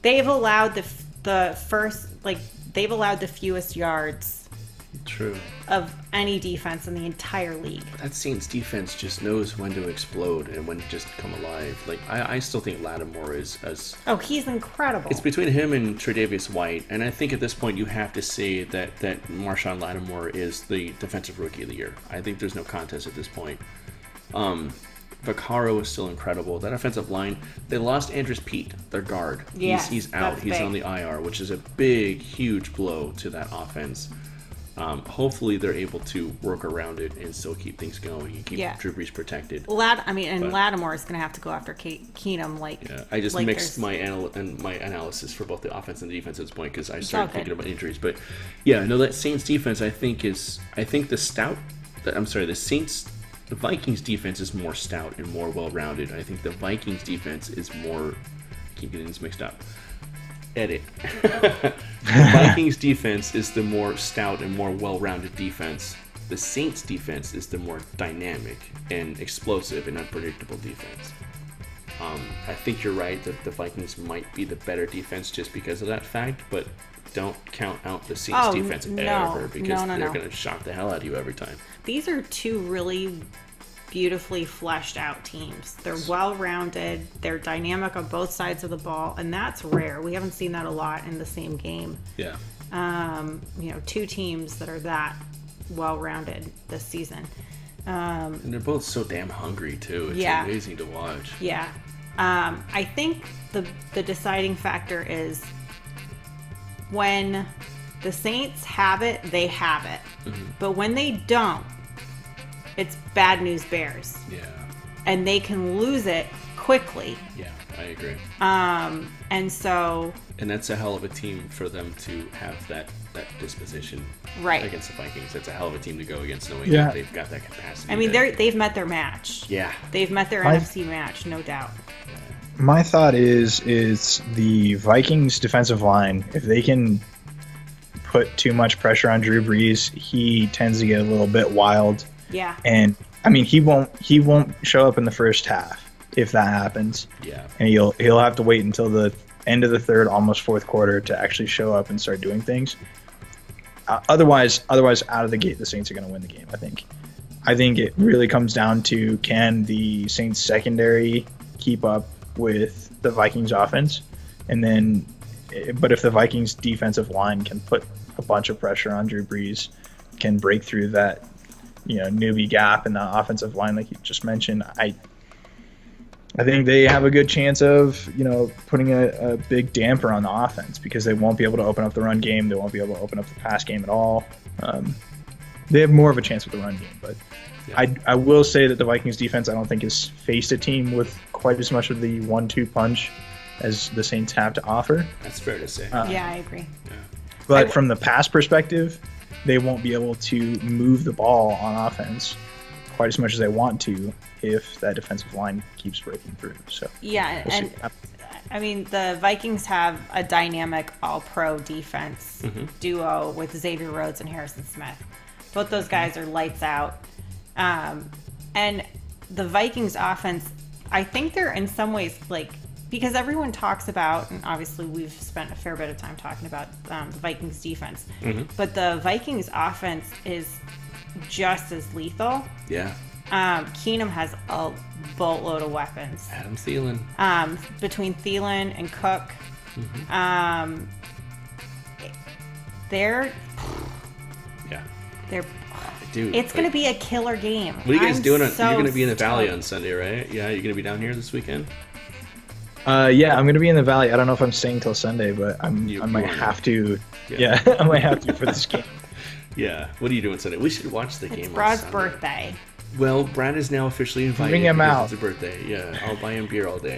They've allowed they've allowed the fewest yards True. of any defense in the entire league. That Saints defense just knows when to explode and when to just come alive. Like, I still think Lattimore is as... Oh, he's incredible. It's between him and Tre'Davious White, and I think at this point you have to say that Marshawn Lattimore is the defensive rookie of the year. I think there's no contest at this point. Vaccaro is still incredible. That offensive line, they lost Andres Pete, their guard. Yes, he's out. that's He's big. on the IR, which is a big, huge blow to that offense. Hopefully they're able to work around it and still keep things going and keep Drew Brees protected. Lattimore is going to have to go after Keenum. I just mixed my analysis for both the offense and the defense at this point because I started thinking about injuries. But that Saints defense the Vikings defense is more stout and more well-rounded. I think the Vikings defense is more... I keep getting this mixed up. Edit. The Vikings defense is the more stout and more well-rounded defense. The Saints defense is the more dynamic and explosive and unpredictable defense. I think you're right that the Vikings might be the better defense just because of that fact, but don't count out the Saints defense ever, because they're going to shock the hell out of you every time. These are two really beautifully fleshed out teams. They're well-rounded, they're dynamic on both sides of the ball, and that's rare. We haven't seen that a lot in the same game. Yeah. Two teams that are that well-rounded this season. And they're both so damn hungry too. It's amazing to watch. Yeah. I think the deciding factor is when the Saints have it, they have it. Mm-hmm. But when they don't, it's bad news bears. Yeah. And they can lose it quickly. Yeah, I agree. And that's a hell of a team for them to have that disposition against the Vikings. That's a hell of a team to go against, knowing that they've got that capacity. I mean, they've met their match. Yeah. They've met their NFC match, no doubt. My thought is the Vikings defensive line, if they can put too much pressure on Drew Brees, he tends to get a little bit wild. Yeah. And I mean, he won't show up in the first half if that happens. Yeah. And he'll have to wait until the end of the third, almost fourth quarter to actually show up and start doing things. Otherwise, out of the gate, the Saints are going to win the game. I think it really comes down to, can the Saints secondary keep up with the Vikings offense, but if the Vikings defensive line can put a bunch of pressure on Drew Brees, can break through that newbie gap in the offensive line like you just mentioned, I think they have a good chance of putting a big damper on the offense, because they won't be able to open up the run game. They won't be able to open up the pass game at all. They have more of a chance with the run game, but I will say that the Vikings defense, I don't think, has faced a team with quite as much of the 1-2 punch as the Saints have to offer. That's fair to say. Yeah, I agree. Yeah. But from the pass perspective, they won't be able to move the ball on offense quite as much as they want to if that defensive line keeps breaking through. So I mean, the Vikings have a dynamic all-pro defense duo with Xavier Rhodes and Harrison Smith. Both those guys are lights out. And the Vikings offense, I think they're in some ways, because everyone talks about, and obviously we've spent a fair bit of time talking about the Vikings defense, but the Vikings offense is just as lethal. Yeah. Keenum has a boatload of weapons. Adam Thielen. Between Thielen and Cook, they're Dude, it's going to be a killer game. What are you guys doing? You're going to be in the Valley on Sunday, right? Yeah, you're going to be down here this weekend? Yeah, I'm going to be in the Valley. I don't know if I'm staying till Sunday, but I might have to. Yeah, I might have to for this game. Yeah. What are you doing Sunday? We should watch the game on Brad's Sunday. birthday. Well, Brad is now officially invited. Bring him out. It's a birthday. Yeah, I'll buy him beer all day.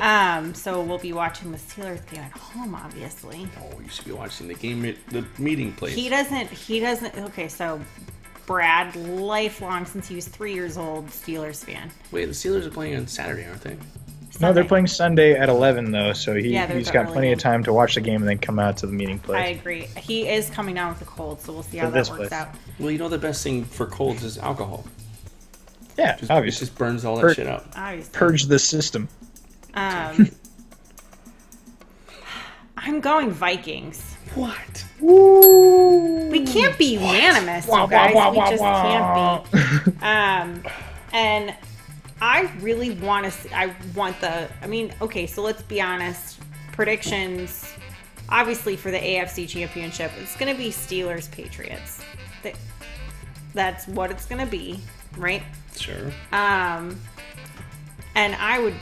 So we'll be watching the Steelers game at home, obviously. Oh, you should be watching the game at the meeting place. He doesn't. Okay, so Brad, lifelong since he was 3 years old, Steelers fan. Wait, the Steelers are playing on Saturday, aren't they? Sunday. No, they're playing Sunday at 11, though, so he's got plenty of time to watch the game and then come out to the meeting place. I agree. He is coming down with a cold, so we'll see how that works out. Well, the best thing for colds is alcohol. Yeah, obviously. It just burns all that shit up. Obviously. Purge the system. I'm going Vikings. What? Woo! We can't be unanimous, you guys. We just can't be. And I really want to see, okay, so let's be honest. Predictions, obviously, for the AFC Championship, it's going to be Steelers-Patriots. That's what it's going to be, right? Sure. And I would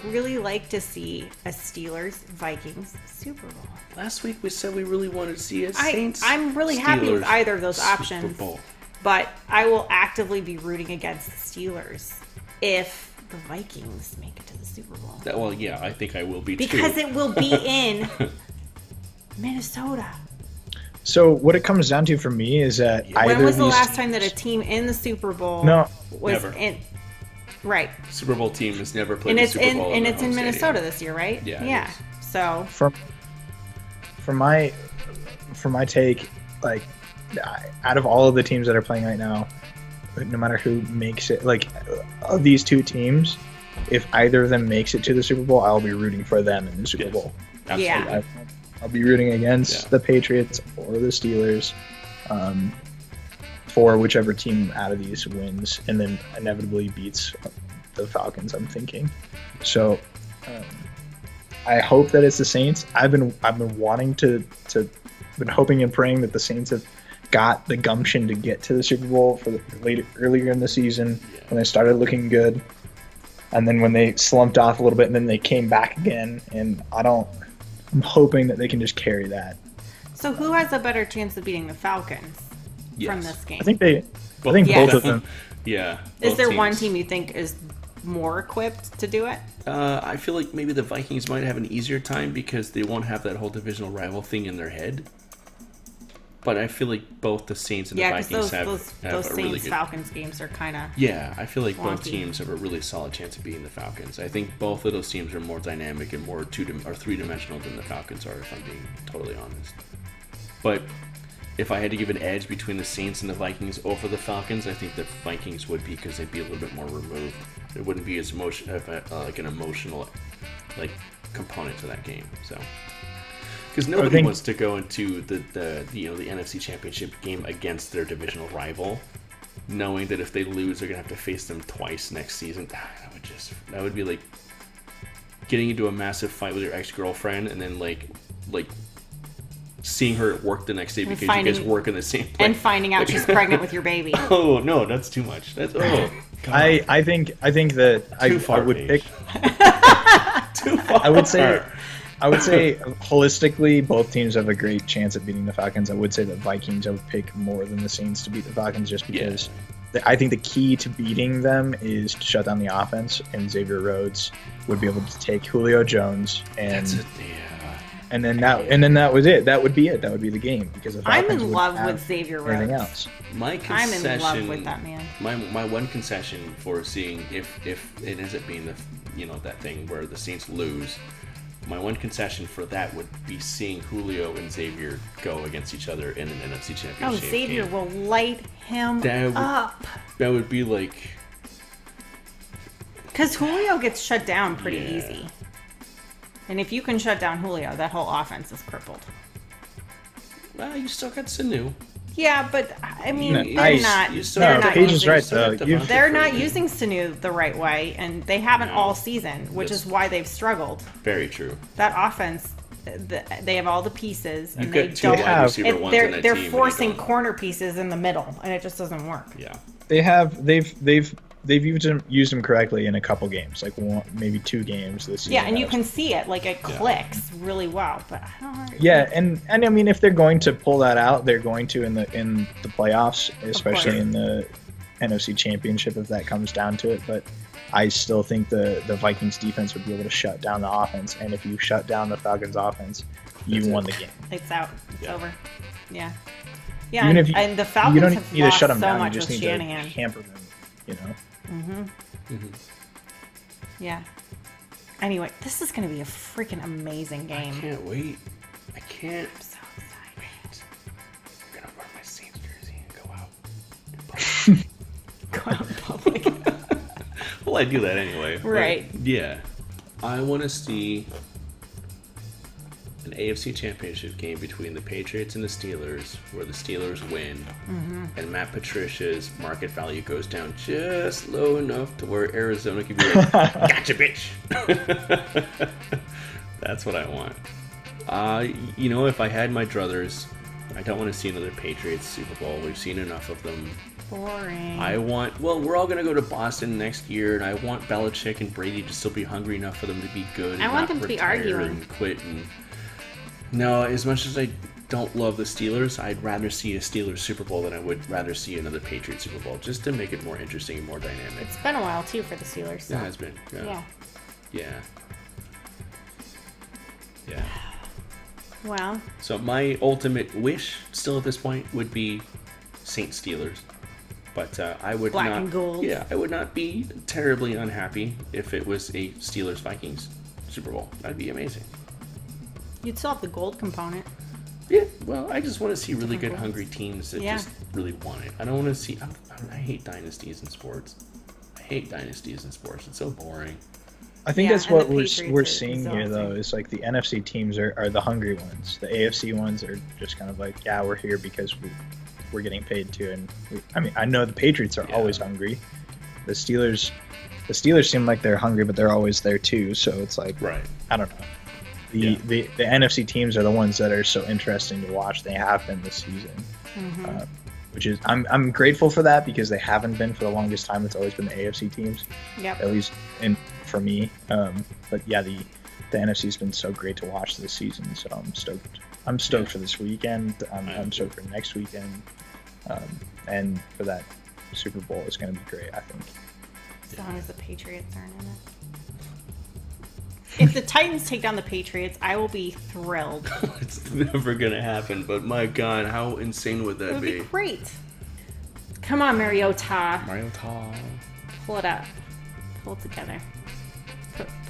really like to see a Steelers-Vikings Super Bowl. Last week we said we really wanted to see a Saints. I'm really happy with either of those options. Super Bowl. But I will actively be rooting against the Steelers if the Vikings make it to the Super Bowl. Well, yeah, I think I will be too. Because it will be in Minnesota. So what it comes down to for me is that when was the last time that a team in the Super Bowl was never. in? Right. Super Bowl team has never played the Super Bowl. And it's in Minnesota this year, right? Yeah. So for my take, like, out of all of the teams that are playing right now, no matter who makes it, like, of these two teams, if either of them makes it to the Super Bowl, I'll be rooting for them in the Super Bowl. Absolutely. Yeah. I'll be rooting against the Patriots or the Steelers, for whichever team out of these wins and then inevitably beats the Falcons, I'm thinking. So I hope that it's the Saints. I've been wanting to been hoping and praying that the Saints have got the gumption to get to the Super Bowl earlier in the season when they started looking good, and then when they slumped off a little bit and then they came back again, and I'm hoping that they can just carry that. So who has a better chance of beating the Falcons from this game? I think both of them. Yeah. Is there one team you think is more equipped to do it? I feel like maybe the Vikings might have an easier time because they won't have that whole divisional rival thing in their head. But I feel like both the Saints and the Vikings have those a really good... Saints-Falcons games are kind of Yeah, I feel like both wonky. teams have a really solid chance of beating the Falcons. I think both of those teams are more dynamic and more three-dimensional than the Falcons are, if I'm being totally honest. But if I had to give an edge between the Saints and the Vikings over the Falcons, I think the Vikings would be, because they'd be a little bit more removed. It wouldn't be as like an emotional component to that game. So. Because nobody wants to go into the NFC Championship game against their divisional rival, knowing that if they lose, they're gonna have to face them twice next season. That would be like getting into a massive fight with your ex-girlfriend and then like seeing her at work the next day because you guys work in the same place and finding out she's pregnant with your baby. Oh no, that's too much. That's God. I think that I would pick. Too far. I would say holistically, both teams have a great chance at beating the Falcons. I would say that Vikings I would pick more than the Saints to beat the Falcons, just because I think the key to beating them is to shut down the offense, and Xavier Rhodes would be able to take Julio Jones and then that was it. That would be it. That would be the game, because the Falcons I'm in love with Xavier Rhodes. Else. I'm in love with that man. My one concession for seeing if it ends up being that thing where the Saints lose. My one concession for that would be seeing Julio and Xavier go against each other in an NFC Championship game. Xavier will light him up. That would be like... Because Julio gets shut down pretty easy. And if you can shut down Julio, that whole offense is crippled. Well, you still got Sanu. Yeah, but I mean, Paige is right, though. They're not using Sanu the right way, and they haven't all season, which is why they've struggled. Very true. That offense, they have all the pieces, and they don't have. They're forcing corner pieces in the middle, and it just doesn't work. Yeah, they've used them correctly in a couple games, like maybe 2 games this season. Yeah, and you can see it, like it clicks really well. But I don't know. Yeah, and I mean, if they're going to pull that out, they're going to in the playoffs, especially in the NFC Championship if that comes down to it. But I still think the Vikings defense would be able to shut down the offense, and if you shut down the Falcons offense, you won the game. It's out. It's over. Yeah. Yeah, and the Falcons you don't have need to lost shut them so down. much You just with need Shanahan. to hamper them. Yeah. Anyway, this is going to be a freaking amazing game. I can't wait. I can't. I'm so excited. I'm gonna wear my Saints jersey and go out. Go out in public. Well, I do that anyway. Right. But, yeah. I want to see an AFC Championship game between the Patriots and the Steelers, where the Steelers win, and Matt Patricia's market value goes down just low enough to where Arizona can be like, "Gotcha, bitch." That's what I want. If I had my druthers, I don't want to see another Patriots Super Bowl. We've seen enough of them. Boring. We're all going to go to Boston next year, and I want Belichick and Brady to still be hungry enough for them to be good. And I want not them to be retire arguing. and quit. No, as much as I don't love the Steelers, I'd rather see a Steelers Super Bowl than I would rather see another Patriots Super Bowl, just to make it more interesting and more dynamic. It's been a while, too, for the Steelers. So. It has been. Yeah. Well. So my ultimate wish, still at this point, would be Saints Steelers. But I would Black not. And gold. Yeah, I would not be terribly unhappy if it was a Steelers Vikings Super Bowl. That'd be amazing. You'd still have the gold component. Yeah, well, I just want to see really good, hungry teams that just really want it. I don't want to see... I hate dynasties in sports. It's so boring. I think that's what we're seeing here, though, is like the NFC teams are the hungry ones. The AFC ones are just kind of like, yeah, we're here because we're getting paid too. And I know the Patriots are always hungry. The Steelers seem like they're hungry, but they're always there too. So it's like, I don't know. The NFC teams are the ones that are so interesting to watch. They have been this season, which is I'm grateful for that because they haven't been for the longest time. It's always been the AFC teams, at least for me. But yeah, the NFC's been so great to watch this season. So I'm stoked. I'm stoked for this weekend. I'm stoked for next weekend, and for that Super Bowl is going to be great. I think. As long as the Patriots aren't in it. If the Titans take down the Patriots, I will be thrilled. It's never going to happen, but my God, how insane would that be? It would be great. Come on, Mariota. Pull it up. Pull it together.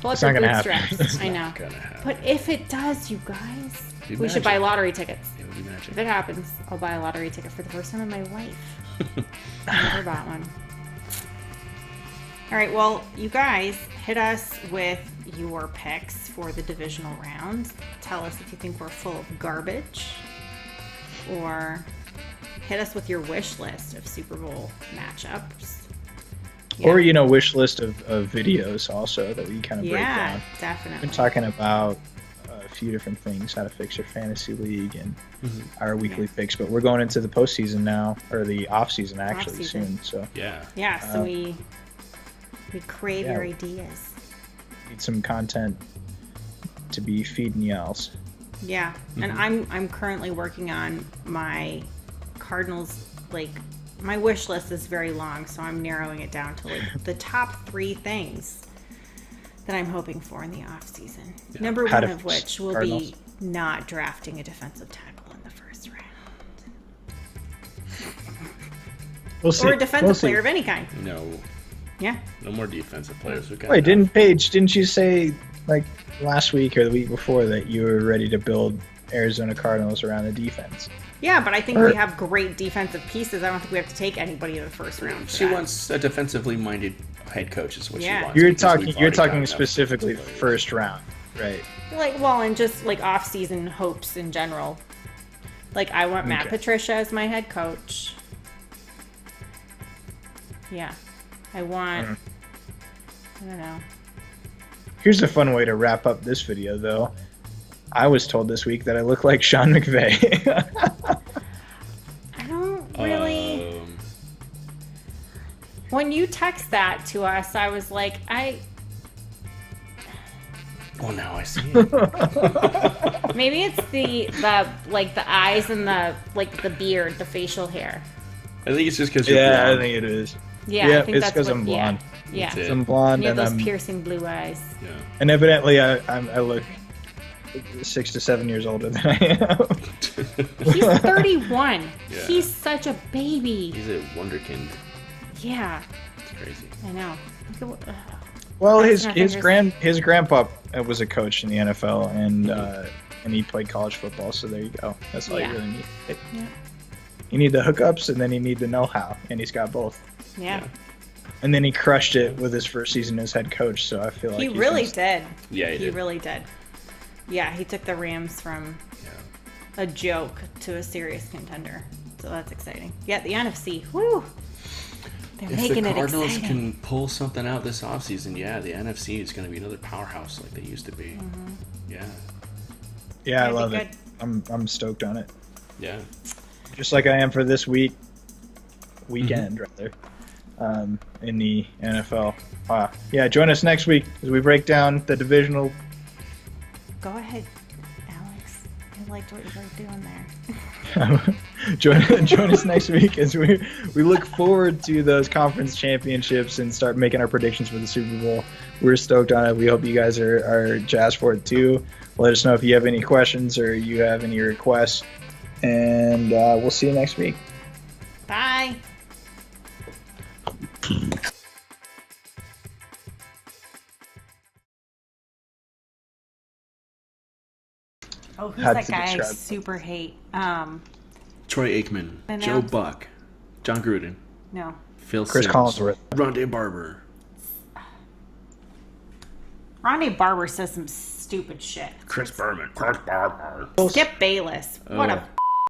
Pull up the bootstraps. I know. But if it does, you guys, we should buy lottery tickets. It would be magic. If it happens, I'll buy a lottery ticket for the first time in my life. I never bought one. All right, well, you guys, hit us with your picks for the divisional round. Tell us if you think we're full of garbage, or hit us with your wish list of Super Bowl matchups. Yeah. Or, wish list of videos also that we kind of break down. Yeah, definitely. We've been talking about a few different things, how to fix your fantasy league and our weekly picks, but we're going into the postseason now, or the off season actually soon. So so we crave your ideas. Need some content to be feeding y'alls. Yeah, and I'm currently working on my Cardinals. Like, my wish list is very long, so I'm narrowing it down to like the top 3 things that I'm hoping for in the off season. Number one of which will be not drafting a defensive tackle in the first round. We'll see. Or a defensive player of any kind. No. Yeah. No more defensive players. Wait, didn't you say like last week or the week before that you were ready to build Arizona Cardinals around the defense? Yeah, but I think we have great defensive pieces. I don't think we have to take anybody in the first round. She wants a defensively minded head coach is what she wants. You're talking specifically first round, right? And just like off-season hopes in general. Like, I want Matt Patricia as my head coach. Yeah. I want... I don't know. Here's a fun way to wrap up this video, though. I was told this week that I look like Sean McVay. I don't really... When you text that to us, I was like, Oh, now I see it. Maybe it's the eyes and the beard, the facial hair. I think it's just because you're blonde. I think it is. Yeah, I think it's that's because I'm blonde. Yeah. I'm blonde, you have and those piercing blue eyes. Yeah. And evidently, I look 6 to 7 years older than I am. He's 31. Yeah. He's such a baby. He's a wonderkind. Yeah. It's crazy. I know. Well, his grandpa was a coach in the NFL, and he played college football. So there you go. That's all you really need. Yeah. You need the hookups, and then you need the know-how, and he's got both. Yeah. And then he crushed it with his first season as head coach. So I feel like he really did. Yeah, he did. Really did. Yeah, he took the Rams from a joke to a serious contender. So that's exciting. Yeah, the NFC. Woo! They're making it exciting. If the Cardinals can pull something out this offseason, the NFC is going to be another powerhouse like they used to be. Mm-hmm. Yeah. Yeah, I love it. I'm stoked on it. Yeah. Just like I am for this weekend, rather, in the NFL. Wow. Yeah, join us next week as we break down the divisional. Go ahead, Alex. I liked what you were doing there. Join us next week as we look forward to those conference championships and start making our predictions for the Super Bowl. We're stoked on it. We hope you guys are jazzed for it too. Let us know if you have any questions or you have any requests. And we'll see you next week. Bye. Oh, who's How that to guy I describe super hate? Troy Aikman, I know. Joe Buck, John Gruden, No. Phil Chris Simms, Collinsworth. Rondé Barber. Rondé Barber says some stupid shit. Chris Berman. Chris Berman. Skip Bayless. What a